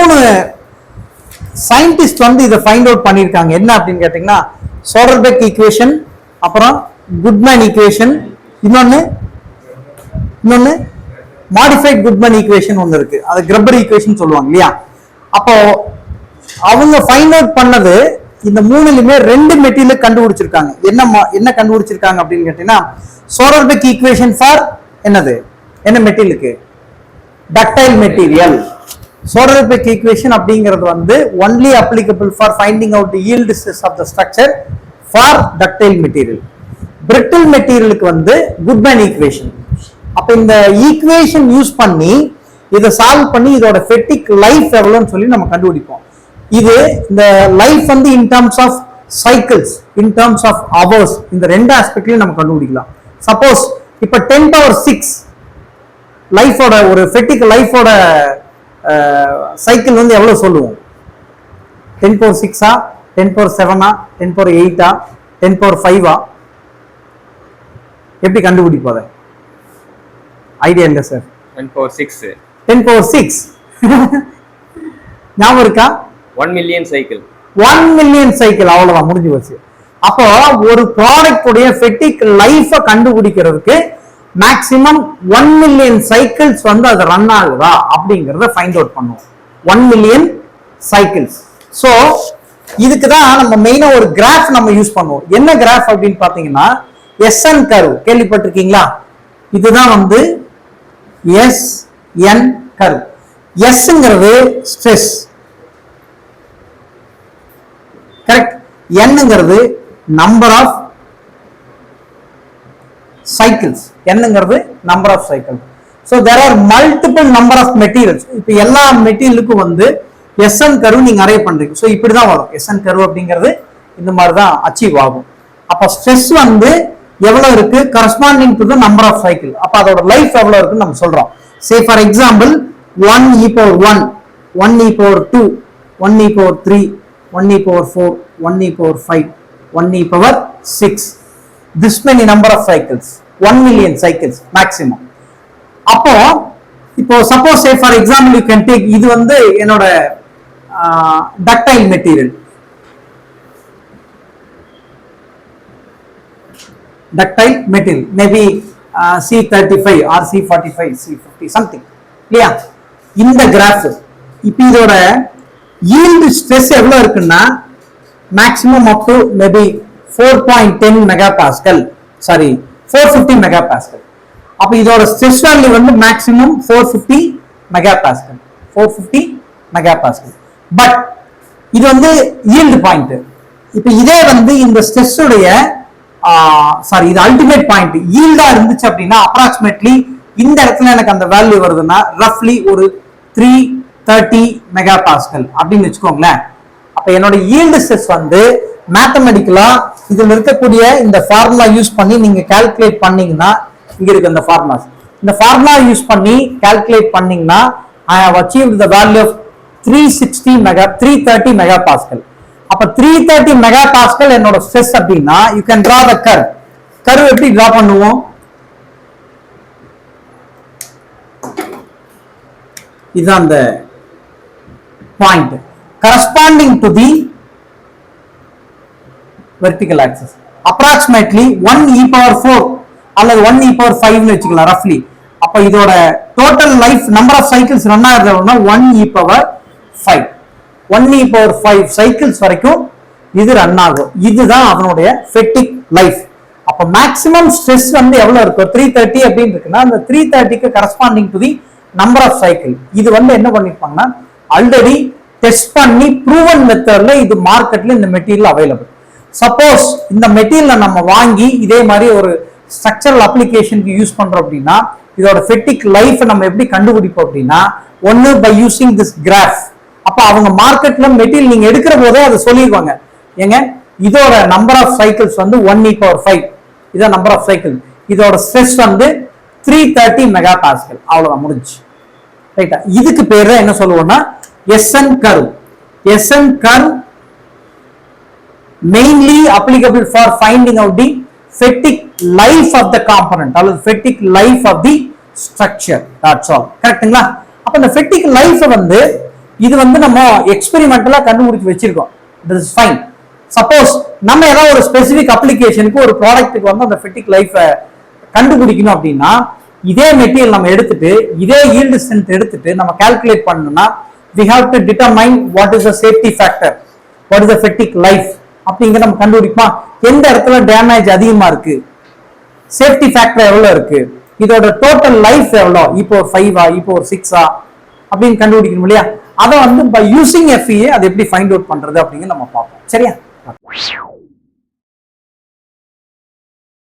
மூணு சயின்டிஸ்ட் வந்து இதை ஃபைண்ட் அவுட் பண்ணியிருக்காங்க. என்ன அப்படின்னு கேட்டீங்கன்னா சோடர்பெக் ஈக்குவேஷன், அப்புறம் குட்மேன் ஈக்குவேஷன், இன்னொன்னு மாடிஃபைட் குட்மேன் ஈக்குவேஷன் ஒன்று இருக்கு, அது கிரப்பர் ஈக்குவேஷன் சொல்லுவாங்க இல்லையா. அப்போ அவங்க ஃபைண்ட் அவுட் பண்ணது இந்த மூணுலயுமே ரெண்டு மெட்டீரியல் கண்டுபிடிச்சிருக்காங்க. என்ன கண்டுபிடிச்சிருக்காங்க அப்படின்னு கேட்டீங்கன்னா சோடர்பெக் ஈக்குவேஷன் ஃபார் என்ன மெட்டீரியலுக்கு? Ductile material. சோடர்பெக் ஈக்குவேஷன் அப்படிங்கிறது வந்து only applicable for finding out the yield stress of the structure for ductile material. Brittle மெட்டீரியலுக்கு வந்து குட்மேன் ஈக்குவேஷன். அப்ப இந்த ஈக்குவேஷன் யூஸ் பண்ணி இதை சால்வ் பண்ணி இதோட ஃபெட்டிக் லைஃப் எவ்வளவுன்னு சொல்லி நம்ம கண்டுபிடிப்போம். இது இந்த லைஃப் வந்து in terms of cycles, in terms of hours, இந்த ரெண்டு ஆஸ்பெக்ட்லயும் நம்ம கண்டுபிடிக்கலாம். சப்போஸ் இப்ப 10⁶ லைஃபோட ஒரு ஃபெட்டிக் லைஃபோட சைக்கிள் வந்து எவ்வளவு சொல்லுவோம்? 10⁶, 10⁷, 10⁸, 10⁵? எப்படி கண்டுபிடிப்போம்? ஐடியா இல்லை சார். 10⁶. ஞாபகம் இருக்கா? 1 மில்லியன் சைக்கிள். 1 மில்லியன் சைக்கிள், அவ்வளவுதான், முடிஞ்சு போச்சு. அப்போ ஒரு ப்ராடக்ட் உடைய ஃபெட்டிக் லைஃப கண்டுபிடிக்கிறதுக்கு மேக்ஸிமம் 1 மில்லியன் சைக்கிள்ஸ் வந்து அது ரன் ஆகுதா அப்படிங்கறத ஃபைண்ட் அவுட் பண்ணுவோம். 1 மில்லியன் சைக்கிள்ஸ். சோ இதுக்கு தான் நம்ம மெயினா ஒரு கிராஃப் நம்ம யூஸ் பண்ணுவோம். என்ன கிராஃப் அப்படின்னு பாத்தீங்கன்னா SN கர்வ். கேள்விப்பட்டிருக்கீங்களா? இதுதான் வந்து SN கர்வ். Sங்கிறது ஸ்ட்ரெஸ், கரெக்ட். Nங்கிறது நம்பர் ஆஃப் cycles. என்னங்கிறது number of cycle. So there are multiple number of materials. இப்போ எல்லா மெட்டீரியலுக்கும் வந்து SN கர்வ் நீங்க அரே பண்றீங்க. ஸோ இப்படிதான் வரும். SN கர்வ் அப்படிங்கிறது இந்த மாதிரி தான் அச்சீவ் ஆகும். அப்போ ஸ்ட்ரெஸ் வந்து எவ்வளவு இருக்கு corresponding to the number of cycle. அப்போ அதோட லைஃப் எவ்வளவு இருக்குன்னு நம்ம சொல்றோம். Say for example 1e⁴1, 1e⁴2, 1e⁴3, 1e⁴4, 1e⁴5, 1e⁴6. This many number of cycles, 1 million cycles maximum. அப்போ இப்போ suppose say for example you can take, இது வந்து என்னோட ductile material. Ductile material maybe C35 or C45, C50 something இல்லையா? இந்த graph இப்போ இதோட yield stress எவ்வளவு இருக்குன்னா maximum up to maybe 4.10 megapascal, sorry 450 megapascal. அப்ப இதோட ஸ்ட்ரெஸ் வேல்யூ வந்து மேக்ஸிமம் 450 megapascal, 450 megapascal. பட் இது வந்து yield பாயிண்ட். இப்போ இதே வந்து இந்த ஸ்ட்ரெஸ் உடைய சாரி இது அல்டிமேட் பாயிண்ட் yield-ஆ இருந்துச்சு அப்படின்னா அப்ராக்சிமேட்லி இந்த இடத்துல எனக்கு அந்த வேல்யூ வருதுன்னா ரஃப்லி ஒரு 330 megapascal அப்படின்னு வச்சுக்கோங்களேன். அப்ப என்னோட yield stress வந்து மேத்தமெட்டிக்கலா இதுல இருக்கக்கூடிய இந்த ஃபார்முலா யூஸ் பண்ணி நீங்க கால்குலேட் பண்ணீங்கன்னா, இங்க இருக்கு இந்த ஃபார்முலாஸ், இந்த ஃபார்முலா யூஸ் பண்ணி கால்குலேட் பண்ணீங்கன்னா I have achieved the value of 330 megapascal. அப்ப 330 megapascal என்னோட ஸ்ட்ரெஸ் அப்படின்னா you can draw the curve. Curve எப்படி டிரா பண்ணுவோம்? இதுதான் அந்த point corresponding to the vertical axis. Approximately 1e⁴ அல்லது 1e⁴5 னு வெச்சுக்கலாம் roughly. அப்ப இதோட total life number of cycles run ஆகுதுன்னா 1e⁴5, 1e⁴5 சைக்கிள்ஸ் வரைக்கும் இது ரன் ஆகும். இதுதான் அதனுடைய ஃபெட்டிக் லைஃப். அப்ப மேக்ஸிமம் ஸ்ட்ரெஸ் வந்து எவ்வளவு இருக்கும்? 330 அப்படின்னு இருக்குன்னா அந்த 330க்கு corresponding to the number of cycle. இது வந்து என்ன பண்ணிருப்பாங்கன்னா ஆல்ரெடி டெஸ்ட் பண்ணி ப்ரூவன் மெத்தட்ல இது மார்க்கெட்ல இந்த மெட்டீரியல் அவைலபிள். சப்போஸ் இந்த மெட்டீரியலை நம்ம வாங்கி இதே மாதிரி ஒரு ஸ்ட்ரக்சரல் அப்ளிகேஷனுக்கு யூஸ் பண்றோம் அப்படின்னா இதோட ஃபெட்டிக் லைஃப் நம்ம எப்படி கண்டுபிடிப்போம் அப்படின்னா ஒன்னு பை யூசிங் திஸ் கிராஃப். அப்ப அவங்க மார்க்கெட்ல மெட்டீரியல் நீங்க எடுக்கிற போதே அதை சொல்லிடுவாங்க, ஏங்க இதோட நம்பர் ஆஃப் சைக்கிள்ஸ் வந்து 1e⁴5, இதான் நம்பர் ஆஃப் சைக்கிள், இதோட ஸ்ட்ரெஸ் வந்து 330 megapascal. அவ்வளவுதான், முடிஞ்சு. ரைட்டா? இதுக்கு பேர் தான் என்ன சொல்லுவோம்னா SN curve. SN curve mainly applicable for finding out the fatigue life of the component or fatigue life of the structure. That's all. கரெக்ட்டுங்களா? அப்ப இந்த fatigue life வந்து இது வந்து நம்ம எக்ஸ்பெரிமெண்டலா கண்டுபிடிச்சு வச்சிருக்கோம். This is fine. சப்போஸ் நம்ம ஏதாவது ஒரு ஸ்பெசிபிக் அப்ளிகேஷனுக்கு ஒரு ப்ராடக்ட்டுக்கு வந்து அந்த ஃபெட்டிக் லைஃபை கண்டுபிடிக்கணும் அப்படின்னா இதே மெட்டீரியல் நம்ம எடுத்துட்டு இதே ஈல்டு ஸ்ட்ரென்த் எடுத்துட்டு நம்ம கால்குலேட் பண்ணணும்னா we have to determine what is the safety factor, what is the fatigue life அப்படிங்கிற நம்ம கண்டுபிடிப்போமா, எந்த இடத்துல டேமேஜ் அதிகமா இருக்கு, சேஃப்டி ஃபேக்டர் எவ்வளவு இருக்கு, இதோட டோட்டல் லைஃப் எவ்வளோ, இப்போ 5 இப்போ 6 அப்படின்னு கண்டுபிடிக்கணும் இல்லையா. அதை வந்து பை யூசிங் FEA அதை எப்படி ஃபைண்ட் அவுட் பண்றது அப்படிங்கிற நம்ம பார்ப்போம். சரியா?